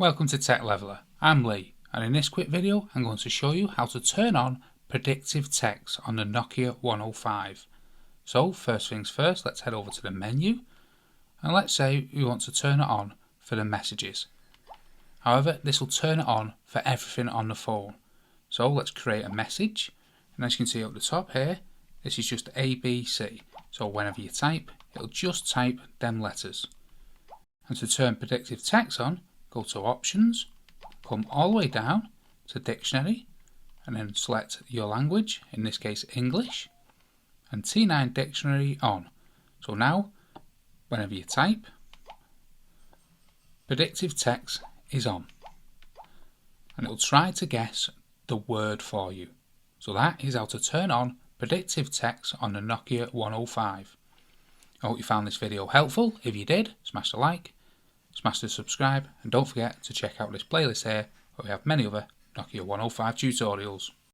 Welcome to Tech Leveler. I'm Lee, and in this quick video I'm going to show you how to turn on predictive text on the Nokia 105. So first things first, let's head over to the menu, and let's say we want to turn it on for the messages. However, this will turn it on for everything on the phone. So let's create a message, and as you can see up the top here, this is just ABC. So whenever you type, it'll just type them letters. And to turn predictive text on, go to Options, come all the way down to Dictionary, and then select your language, in this case English, and T9 Dictionary on. So now, whenever you type, predictive text is on, and it'll try to guess the word for you. So that is how to turn on predictive text on the Nokia 105. I hope you found this video helpful. If you did, smash the like, smash the subscribe, and don't forget to check out this playlist here where we have many other Nokia 105 tutorials.